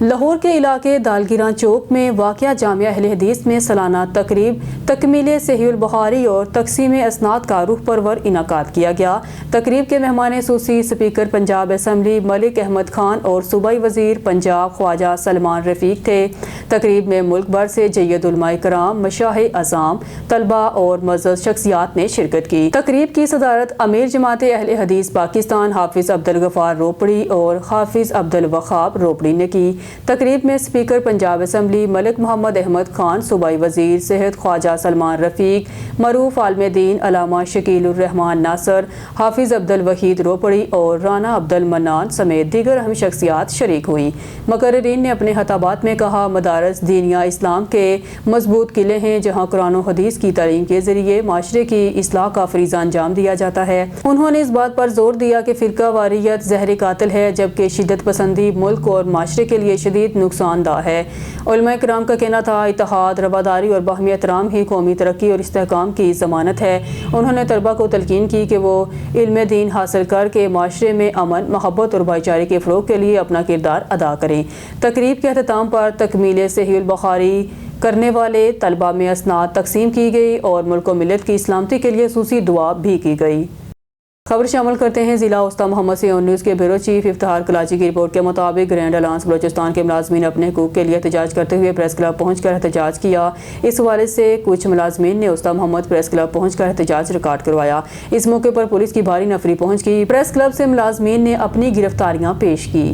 لاہور کے علاقے دالگیران چوک میں واقع جامعہ اہل حدیث میں سالانہ تقریب تکمیل صحیح البخاری اور تقسیم اسناد کا روح پرور انعقاد کیا گیا۔ تقریب کے مہمان خصوصی اسپیکر پنجاب اسمبلی ملک احمد خان اور صوبائی وزیر پنجاب خواجہ سلمان رفیق تھے۔ تقریب میں ملک بھر سے جید علماء کرام، مشائخ اعظام، طلباء اور معزز شخصیات نے شرکت کی۔ تقریب کی صدارت امیر جماعت اہل حدیث پاکستان حافظ عبدالغفار روپڑی اور حافظ عبدالوہاب روپڑی نے کی۔ تقریب میں اسپیکر پنجاب اسمبلی ملک محمد احمد خان، صوبائی وزیر صحت خواجہ سلمان رفیق، معروف عالم دین علامہ شکیل الرحمان ناصر، حافظ عبدالوحید روپڑی اور رانا عبدالمنان سمیت دیگر اہم شخصیات شریک ہوئیں۔ مقررین نے اپنے خطابات میں کہا، مدارس دینیہ اسلام کے مضبوط قلعے ہیں جہاں قرآن و حدیث کی تعلیم کے ذریعے معاشرے کی اصلاح کا فریضہ انجام دیا جاتا ہے۔ انہوں نے اس بات پر زور دیا کہ فرقہ واریت زہر قاتل ہے جبکہ شدت پسندی ملک اور معاشرے کے لیے شدید نقصان دہ ہے۔ علماء کرام کا کہنا تھا، اتحاد، رواداری اور باہمی احترام ہی قومی ترقی اور استحکام کی ضمانت ہے۔ انہوں نے طلباء کو تلقین کی کہ وہ علم دین حاصل کر کے معاشرے میں امن، محبت اور بھائی چارے کے فروغ کے لیے اپنا کردار ادا کریں۔ تقریب کے اختتام پر تکمیل صحیح البخاری کرنے والے طلباء میں اسناد تقسیم کی گئی اور ملک و ملت کی سلامتی کے لیے خصوصی دعا بھی کی گئی۔ خبر شامل کرتے ہیں ضلع اوسطی محمد سیون نیوز کے بیورو چیف افتخار کلاچی کی رپورٹ کے مطابق گرینڈ الائنس بلوچستان کے ملازمین اپنے حقوق کے لیے احتجاج کرتے ہوئے پریس کلب پہنچ کر احتجاج کیا۔ اس حوالے سے کچھ ملازمین نے اوسطی محمد پریس کلب پہنچ کر احتجاج ریکارڈ کروایا۔ اس موقع پر پولیس کی بھاری نفری پہنچ کی۔ پریس کلب سے ملازمین نے اپنی گرفتاریاں پیش کی۔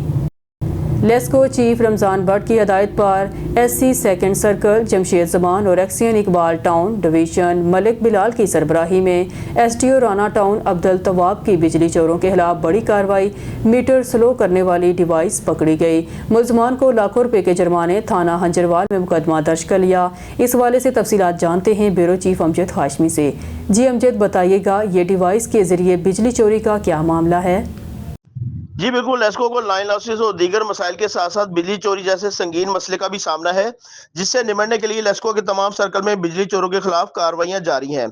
لیسکو چیف رمضان بٹ کی ہدایت پر S C second circle Jamshed Zaman اور XEN Iqbal town division Malik Bilal کی سربراہی میں S T O Rana town Abdultawab کی بجلی چوروں کے خلاف بڑی کارروائی، میٹر سلو کرنے والی ڈیوائس پکڑی گئی۔ ملزمان کو لاکھوں روپے کے جرمانے، تھانہ ہنجروال میں مقدمہ درج کر لیا۔ اس حوالے سے تفصیلات جانتے ہیں بیورو چیف امجد ہاشمی سے۔ جی امجد، بتائیے گا یہ ڈیوائس کے ذریعے بجلی چوری کا کیا معاملہ ہے؟ جی بالکل، لیسکو کو لائن لاسز اور دیگر مسائل کے ساتھ ساتھ بجلی چوری جیسے سنگین مسئلے کا بھی سامنا ہے، جس سے نمٹنے کے لیے لیسکو کے تمام سرکل میں بجلی چوروں کے خلاف کارروائیاں جاری ہیں۔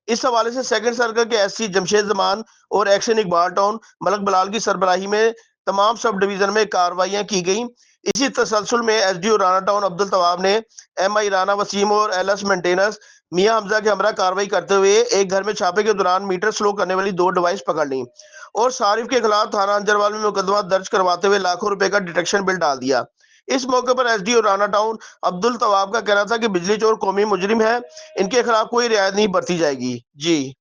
اس حوالے سے سیکنڈ سرکل کے ایس سی جمشید زمان اور ایکشن اقبال ٹاؤن ملک بلال کی سربراہی میں تمام سب ڈویژن میں کارروائیاں کی گئیں۔ اسی تسلسل میں S D O Rana town Abdultawab نے ایم آئی رانا وسیم اور ایل ایس مینٹیننس میاں حمزہ کے ہمراہ کارروائی کرتے ہوئے ایک گھر میں چھاپے کے دوران میٹر سلو کرنے والی 2 ڈیوائس پکڑ لیں اور صارف کے خلاف تھانہ ہنجروال میں مقدمہ درج کرواتے ہوئے لاکھوں روپے کا ڈیٹیکشن بل ڈال دیا۔ اس موقع پر S D O Rana town Abdultawab کا کہنا تھا کہ بجلی چور قومی مجرم ہے، ان کے خلاف کوئی رعایت نہیں برتی جائے گی۔ جی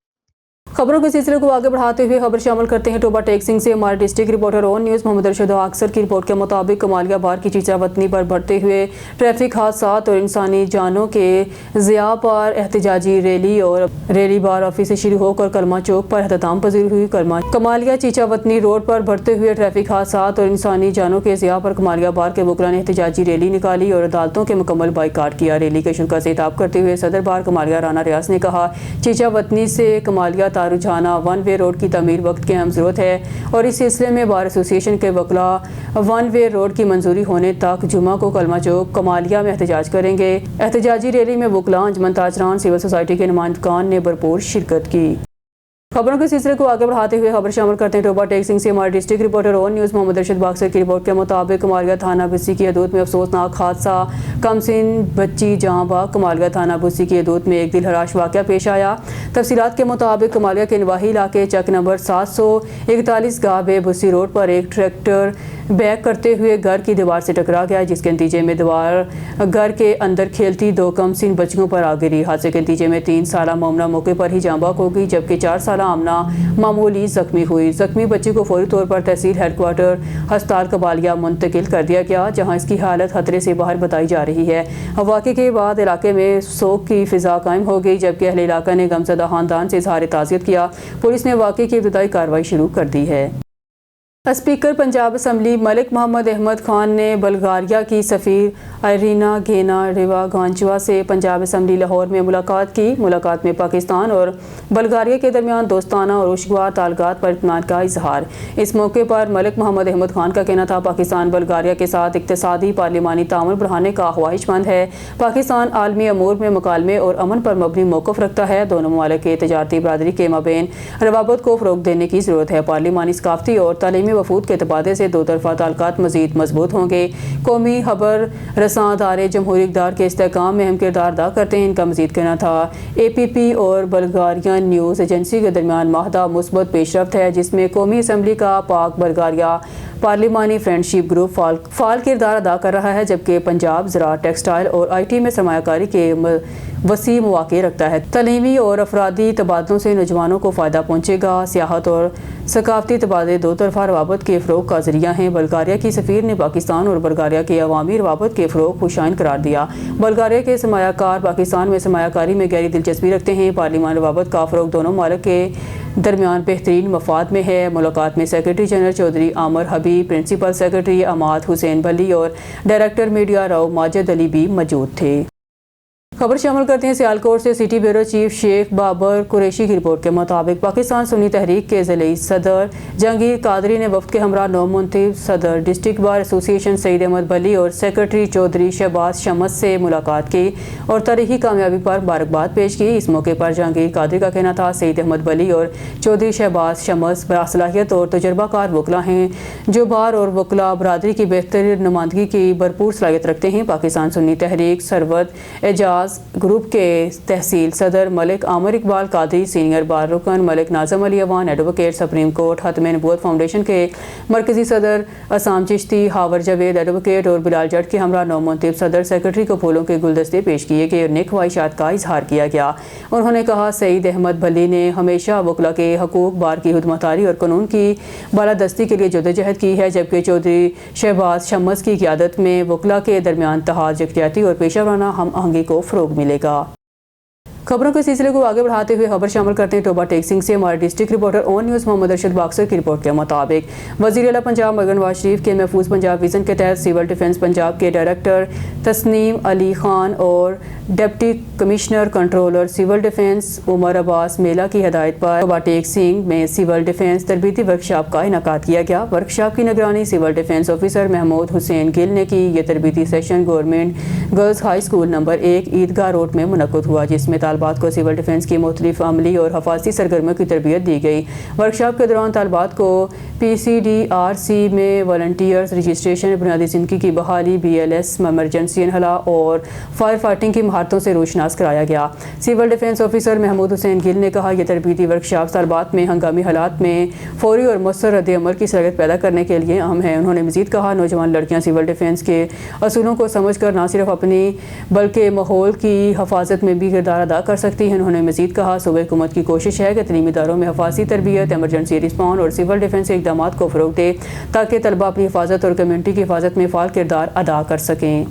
خبروں کے سلسلے کو آگے بڑھاتے ہوئے خبر شامل کرتے ہیں ٹوبہ ٹیک سنگھ سے۔ ہمارے ڈسٹرکٹ رپورٹر اون نیوز محمد ارشد اکثر کی رپورٹ کے مطابق کمالیہ بار کی چیچا وطنی پر بڑھتے ہوئے ٹریفک حادثات اور انسانی جانوں کے ضیاع پر احتجاجی ریلی اور ریلی بار آفس سے شروع ہو کر کلمہ چوک پر اختتام پذیر ہوئی۔ کمالیہ چیچا وطنی روڈ پر بڑھتے ہوئے ٹریفک حادثات اور انسانی جانوں کے ضیاع پر کمالیہ بار کے وکلاء نے احتجاجی ریلی نکالی اور عدالتوں کے مکمل بائیکاٹ کیا۔ ریلی کے شرکا سے خطاب کرتے ہوئے صدر بار کمالیہ رانا ریاض نے کہا، چیچا وطنی سے کمالیہ تارجھانا ون وے روڈ کی تعمیر وقت کی اہم ضرورت ہے اور اس سلسلے میں بار ایسوسی ایشن کے وکلاء ون وے روڈ کی منظوری ہونے تک جمعہ کو کلمہ چوک کمالیہ میں احتجاج کریں گے۔ احتجاجی ریلی میں وکلاء، انجمن تاجران، سول سوسائٹی کے نمائندگان نے بھرپور شرکت کی۔ خبروں کے سلسلے کو آگے بڑھاتے ہوئے خبر شامل کرتے ہیں ٹوبہ ٹیک سنگھ سے۔ ہمارے ڈسٹرکٹ رپورٹر اون نیوز محمد ارشد باکسر کی رپورٹ کے مطابق کمالیہ تھانہ بسی کی حدود میں افسوسناک حادثہ، کمسن بچی جہاں بحق۔ کمالیہ تھانہ بسی کی حدود میں ایک دل ہراش واقعہ پیش آیا۔ تفصیلات کے مطابق کمالیہ کے نواحی علاقے چک نمبر 741 گاہ بے بسی روڈ پر ایک ٹریکٹر بیک کرتے ہوئے گھر کی دیوار سے ٹکرا گیا، جس کے نتیجے میں دیوار گھر کے اندر کھیلتی 2 کمسن بچیوں پر آ گری۔ حادثے کے نتیجے میں 3 سالہ مومنہ موقع پر ہی جاں بحق ہو گئی جبکہ 4 سالہ آمنہ معمولی زخمی ہوئی۔ زخمی بچی کو فوری طور پر تحصیل ہیڈ کوارٹر ہسپتال کمالیہ منتقل کر دیا گیا، جہاں اس کی حالت خطرے سے باہر بتائی جا رہی ہے۔ واقعے کے بعد علاقے میں سوگ کی فضا قائم ہو گئی جبکہ اہل علاقہ نے غمزدہ خاندان سے اظہار تعزیت کیا۔ پولیس نے واقعے کی ابتدائی کارروائی شروع کر دی ہے۔ اسپیکر پنجاب اسمبلی ملک محمد احمد خان نے بلغاریہ کی سفیر ایرینا گینا ریواگانچوا سے پنجاب اسمبلی لاہور میں ملاقات کی۔ ملاقات میں پاکستان اور بلغاریہ کے درمیان دوستانہ اور خوشگوار تعلقات پر اطمینان کا اظہار۔ اس موقع پر ملک محمد احمد خان کا کہنا تھا، پاکستان بلغاریہ کے ساتھ اقتصادی پارلیمانی تعاون بڑھانے کا خواہش مند ہے۔ پاکستان عالمی امور میں مکالمے اور امن پر مبنی موقف رکھتا ہے۔ دونوں ممالک کے تجارتی برادری کے مابین روابط کو فروغ دینے کی ضرورت ہے۔ پارلیمانی ثقافتی اور تعلیمی باہمی وفود کے تبادلے سے دو طرفہ تعلقات مزید مضبوط ہوں گے۔ قومی خبر رساں ادارے جمہوری اقدار کے استحکام میں اہم کردار ادا کرتے ہیں، ان کا مزید کہنا تھا۔ APP اور بلغاریان نیوز ایجنسی کے درمیان معاہدہ مثبت پیش رفت ہے، جس میں قومی اسمبلی کا پاک بلغاریہ پارلیمانی فرینڈشپ گروپ فعال کردار ادا کر رہا ہے، جبکہ پنجاب زراعت، ٹیکسٹائل اور IT میں سرمایہ کاری کے وسیع مواقع رکھتا ہے۔ تعلیمی اور افرادی تبادلوں سے نوجوانوں کو فائدہ پہنچے گا۔ سیاحت اور ثقافتی تبادلے دو طرفہ روابط کے فروغ کا ذریعہ ہیں۔ بلغاریہ کی سفیر نے پاکستان اور بلغاریہ کے عوامی روابط کے فروغ کو شائن قرار دیا۔ بلغاریہ کے سرمایہ کار پاکستان میں سرمایہ کاری میں گہری دلچسپی رکھتے ہیں۔ پارلیمان روابط کا فروغ دونوں ممالک کے درمیان بہترین مفاد میں ہے۔ ملاقات میں سیکرٹری جنرل چودھری عامر حبیب، پرنسپل سیکرٹری عماد حسین بلی اور ڈائریکٹر میڈیا راؤ ماجد علی بھی موجود تھے۔ خبر شامل کرتے ہیں سیالکوٹ سے۔ سٹی بیورو چیف شیخ بابر قریشی کی رپورٹ کے مطابق پاکستان سنی تحریک کے ضلعی صدر جہانگیر قادری نے وفد کے ہمراہ نو منتخب صدر ڈسٹرکٹ بار ایسوسی ایشن سعید احمد بلی اور سیکرٹری چودھری شہباز شمس سے ملاقات کی اور تاریخی کامیابی پر مبارکباد پیش کی۔ اس موقع پر جہانگیر قادری کا کہنا تھا، سعید احمد بلی اور چودھری شہباز شمس باصلاحیت اور تجربہ کار وکلا ہیں جو بار اور وکلا برادری کی بہتر نمائندگی کی بھرپور صلاحیت رکھتے ہیں۔ پاکستان سنی تحریک سرود اعجاز گروپ کے تحصیل صدر ملک عامر اقبال قادری، سینئر بار رکن ملک ناظم علی اوان، ایڈوکیٹ سپریم کورٹ ختم نبوت فاؤنڈیشن کے مرکزی صدر اسام چشتی، ہاور جاوید ایڈوکیٹ اور بلال جٹ کے ہمراہ نو منتخب صدر سیکرٹری کو پھولوں کے گلدستے پیش کیے گئے اور نیک خواہشات کا اظہار کیا گیا۔ انہوں نے کہا، سعید احمد بلی نے ہمیشہ وکلا کے حقوق، بار کی خدمتگاری اور قانون کی بالادستی کے لیے جدوجہد کی ہے، جبکہ چودھری شہباز شمس کی قیادت میں وکلا کے درمیان اتحاد، یکجہتی اور پیشہ ورانہ ہم آہنگی کو فروغ ملے گا۔ خبروں کے سلسلے کو آگے بڑھاتے ہوئے خبر شامل کرتے ہیں ٹوبہ ٹیک سنگھ سے۔ ہمارے ڈسٹرکٹ رپورٹر اون نیوز محمد ارشد باکسر کی رپورٹ کے مطابق وزیر اعلیٰ پنجاب مرگن نواز شریف کے محفوظ پنجاب ویژن کے تحت سول ڈیفنس پنجاب کے ڈائریکٹر تسنیم علی خان اور deputy commissioner controller civil defence Umar Abbas میلہ کی ہدایت پر ٹوبہ ٹیک سنگھ میں سول ڈیفنس تربیتی ورکشاپ کا انعقاد کیا گیا۔ ورکشاپ کی نگرانی سول ڈیفنس آفیسر محمود حسین گل نے کی۔ یہ تربیتی session government girls high school number 1 عیدگاہ روڈ میں منعقد ہوا، جس میں طالبات کو سول ڈیفنس کی مختلف عملی اور حفاظتی سرگرمیوں کی تربیت دی گئی۔ ورکشاپ کے دوران طالبات کو PCDRC میں والنٹیئرز رجسٹریشن، بنیادی زندگی کی بحالی، BLS ایمرجنسی انخلاء اور فائر فائٹنگ کی مہارتوں سے روشناس کرایا گیا۔ سول ڈیفنس آفیسر محمود حسین گل نے کہا، یہ تربیتی ورکشاپ طالبات میں ہنگامی حالات میں فوری اور مؤثر رد عمل کی صلاحیت پیدا کرنے کے لیے اہم ہے۔ انہوں نے مزید کہا، نوجوان لڑکیاں سول ڈیفنس کے اصولوں کو سمجھ کر نہ صرف اپنی بلکہ ماحول کی حفاظت میں بھی کردار ادا کر سکتی ہیں۔ انہوں نے مزید کہا، صوبائی حکومت کی کوشش ہے کہ تعلیمی اداروں میں حفاظتی تربیت، ایمرجنسی رسپانس اور سول ڈیفنس کے اقدامات کو فروغ دے تاکہ طلبہ اپنی حفاظت اور کمیونٹی کی حفاظت میں فعال کردار ادا کر سکیں۔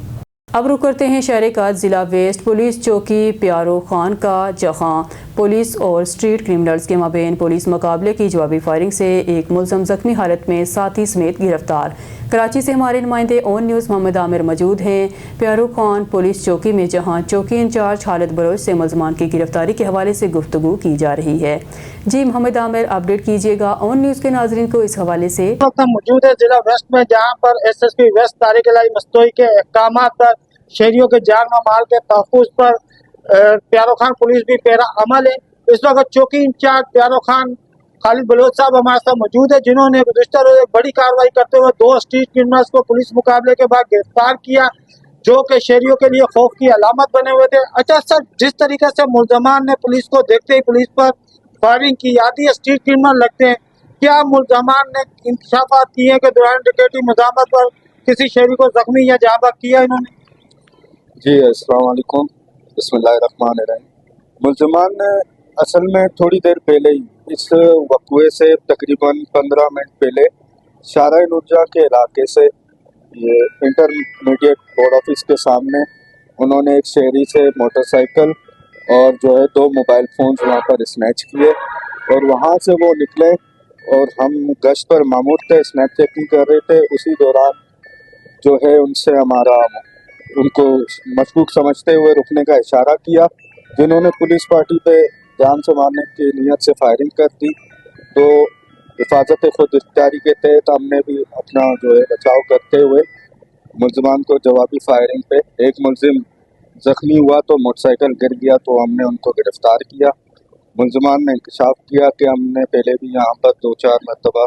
اب رخ کرتے ہیں شہر کاج ضلع ویسٹ پولیس چوکی پیارو خان کا، جہاں پولیس اور اسٹریٹ کرمنلز کے مابین پولیس مقابلے کی جوابی فائرنگ سے ایک ملزم زخمی حالت میں ساتھی سمیت گرفتار۔ کراچی سے ہمارے نمائندے اون نیوز محمد عامر موجود ہیں پیارو خان پولیس چوکی میں، جہاں چوکی انچارج خالد بلوچ سے ملزمان کی گرفتاری کے حوالے سے گفتگو کی جا رہی ہے۔ جی محمد عامر، اپڈیٹ کیجیے گا اون نیوز کے ناظرین کو اس حوالے سے۔ موجود ہے ضلع ویسٹ میں، جہاں پر SSP ویسٹ طارق الہی مستوئی کے احکامات پر شہریوں کے جان و مال کے تحفظ پر پیارو خان پولیس بھی پیرا عمل ہے۔ اس وقت چوکی انچارج پیارو خان خالد بلوچ صاحب ہمارے ساتھ موجود ہے، جنہوں نے گزشتہ روز ایک بڑی کارروائی کرتے ہوئے 2 اسٹریٹ کرمنلز کو پولیس مقابلے کے بعد گرفتار کیا، جو کہ شہریوں کے لیے خوف کی علامت بنے ہوئے تھے۔ اچھا سر، جس طریقے سے ملزمان نے پولیس کو دیکھتے ہی پولیس پر فائرنگ کی، آدھی اسٹریٹ کرمنل لگتے ہیں، کیا ملزمان نے انکشافات کیے کہ دوران ڈکیتی مزاحمت پر کسی شہری کو زخمی یا جاں بحق کیا انہوں نے؟ جی السلام علیکم، بسم اللہ الرحمن الرحیم۔ ملزمان نے اصل میں تھوڑی دیر پہلے ہی اس وقوعے سے تقریباً 15 منٹ پہلے شارع نورجہاں کے علاقے سے یہ انٹرمیڈیٹ بورڈ آفس کے سامنے انہوں نے ایک شہری سے موٹر سائیکل اور جو ہے 2 موبائل فونز وہاں پر اسنیچ کیے، اور وہاں سے وہ نکلے اور ہم گشت پر مامور تھے، اسنیپ چیکنگ کر رہے تھے۔ اسی دوران جو ہے ان کو مشکوک سمجھتے ہوئے رکنے کا اشارہ کیا، جنہوں نے پولیس پارٹی پہ جان سے مارنے کی نیت سے فائرنگ کر دی۔ تو حفاظت خود اختیاری کے تحت ہم نے بھی اپنا جو ہے بچاؤ کرتے ہوئے ملزمان کو جوابی فائرنگ پہ، ایک ملزم زخمی ہوا تو موٹر سائیکل گر گیا تو ہم نے ان کو گرفتار کیا۔ ملزمان نے انکشاف کیا کہ ہم نے پہلے بھی یہاں پر 2-4 مرتبہ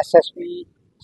SSP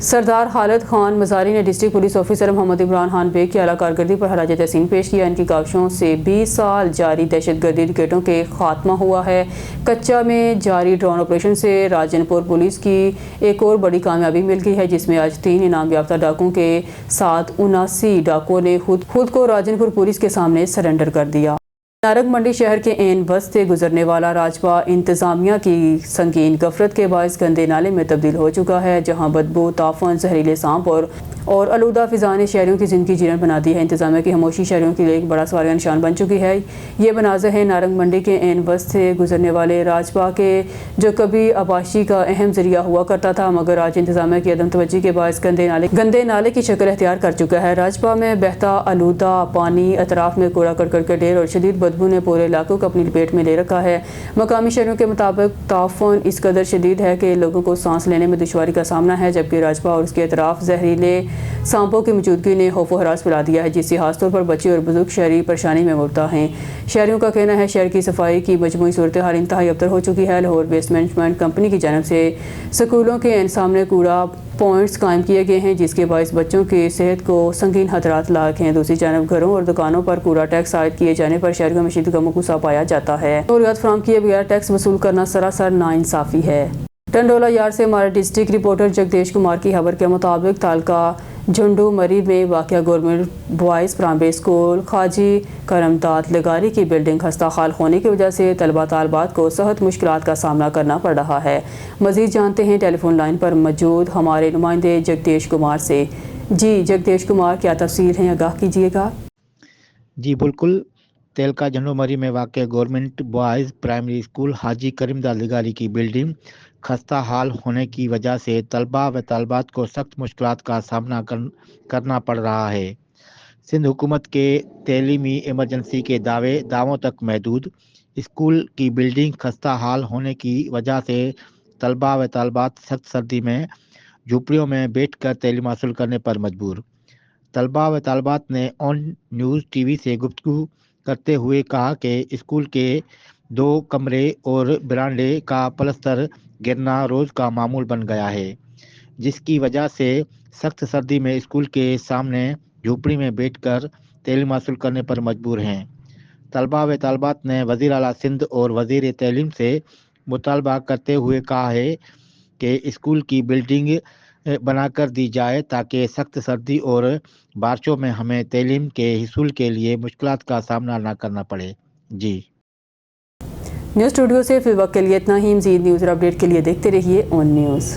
سردار خالد خان مزاری نے ڈسٹرکٹ پولیس آفیسر محمد عمران خان بیگ کی اعلیٰ کارکردگی پر خراج تحسین پیش کیا۔ ان کی کاوشوں سے 20 سال جاری دہشت گردی ریکٹوں کے خاتمہ ہوا ہے۔ کچا میں جاری ڈرون آپریشن سے راجن پور پولیس کی ایک اور بڑی کامیابی مل گئی ہے، جس میں آج 3 انعام یافتہ ڈاکوؤں کے ساتھ 79 ڈاکوؤں نے خود کو راجن پور پولیس کے سامنے سرنڈر کر دیا۔ نارنگ منڈی شہر کے عین وسط سے گزرنے والا راجپا انتظامیہ کی سنگین غفلت کے باعث گندے نالے میں تبدیل ہو چکا ہے، جہاں بدبو، تعفن، زہریلے سانپ اور آلودہ فضا نے شہریوں کی زندگی جیرن بنا دی ہے۔ انتظامیہ کی خاموشی شہریوں کے لیے ایک بڑا سوالیہ نشان بن چکی ہے۔ یہ مناظر ہے نارنگ منڈی کے عین وسط سے گزرنے والے راجپا کے، جو کبھی آباشی کا اہم ذریعہ ہوا کرتا تھا، مگر آج انتظامیہ کی عدم توجہی کے باعث گندے نالے کی شکل اختیار کر چکا ہے۔ راجپا میں بہتا آلودہ پانی، اطراف میں کوڑا کرکٹ کے ڈھیر اور شدید بدبو نے پورے علاقوں کو اپنی لپیٹ میں لے رکھا ہے۔ مقامی شہریوں کے مطابق تعفن اس قدر شدید ہے کہ لوگوں کو سانس لینے میں دشواری کا سامنا ہے، جبکہ راجپا اور اس کے اطراف زہریلے سانپوں کی موجودگی نے خوف و ہراس پھیلا دیا ہے، جس سے خاص طور پر بچے اور بزرگ شہری پریشانی میں مبتلا ہیں۔ شہریوں کا کہنا ہے شہر کی صفائی کی مجموعی صورتحال انتہائی ابتر ہو چکی ہے۔ لاہور ویسٹ مینجمنٹ کمپنی کی جانب سے سکولوں کے عین سامنے کوڑا پوائنٹس قائم کیے گئے ہیں، جس کے باعث بچوں کی صحت کو سنگین خطرات لاحق ہیں۔ دوسری جانب گھروں اور دکانوں پر کوڑا ٹیکس عائد کیے جانے پر شہریوں میں شدید غم و غصہ پایا جاتا ہے۔ سہولیات فراہم کیے بغیر ٹیکس وصول کرنا سراسر ناانصافی ہے۔ ٹنڈولا یار سے ہمارے ڈسٹرکٹ رپورٹر جگدیش کمار کی خبر کے مطابق تعلقہ جھنڈو مری میں واقع گورنمنٹ بوائز پرائمری اسکول خواجی کرمداد لگاری کی بلڈنگ خستہ حال ہونے کی وجہ سے طلبہ طالبات کو سخت مشکلات کا سامنا کرنا پڑ رہا ہے۔ مزید جانتے ہیں ٹیلی فون لائن پر موجود ہمارے نمائندے جگدیش کمار سے۔ جی جگدیش کمار، کیا تفصیل ہیں، آگاہ کیجیے گا۔ جی بالکل، تیلکا جھنڈو مری میں واقع گورنمنٹ بوائز پرائمری اسکول حاجی کرمداد لگاری کی بلڈنگ خستہ حال ہونے کی وجہ سے طلباء و طالبات کو سخت مشکلات کا سامنا کرنا پڑ رہا ہے۔ سندھ حکومت کے تعلیمی ایمرجنسی کے دعووں تک محدود اسکول کی بلڈنگ خستہ حال ہونے کی وجہ سے طلباء و طالبات سخت سردی میں جھوپڑیوں میں بیٹھ کر تعلیم حاصل کرنے پر مجبور۔ طلباء و طالبات نے آن نیوز ٹی وی سے گفتگو کرتے ہوئے کہا کہ اسکول کے 2 کمرے اور برانڈے کا پلستر گرنا روز کا معمول بن گیا ہے، جس کی وجہ سے سخت سردی میں اسکول کے سامنے جھوپڑی میں بیٹھ کر تعلیم حاصل کرنے پر مجبور ہیں۔ طلباء و طالبات نے وزیر اعلیٰ سندھ اور وزیر تعلیم سے مطالبہ کرتے ہوئے کہا ہے کہ اسکول کی بلڈنگ بنا کر دی جائے تاکہ سخت سردی اور بارشوں میں ہمیں تعلیم کے حصول کے لیے مشکلات کا سامنا نہ کرنا پڑے۔ جی نیوز اسٹوڈیو سے فی الوقت کے لیے اتنا ہی۔ مزید نیوز اور اپڈیٹ کے لیے دیکھتے رہیے آن نیوز۔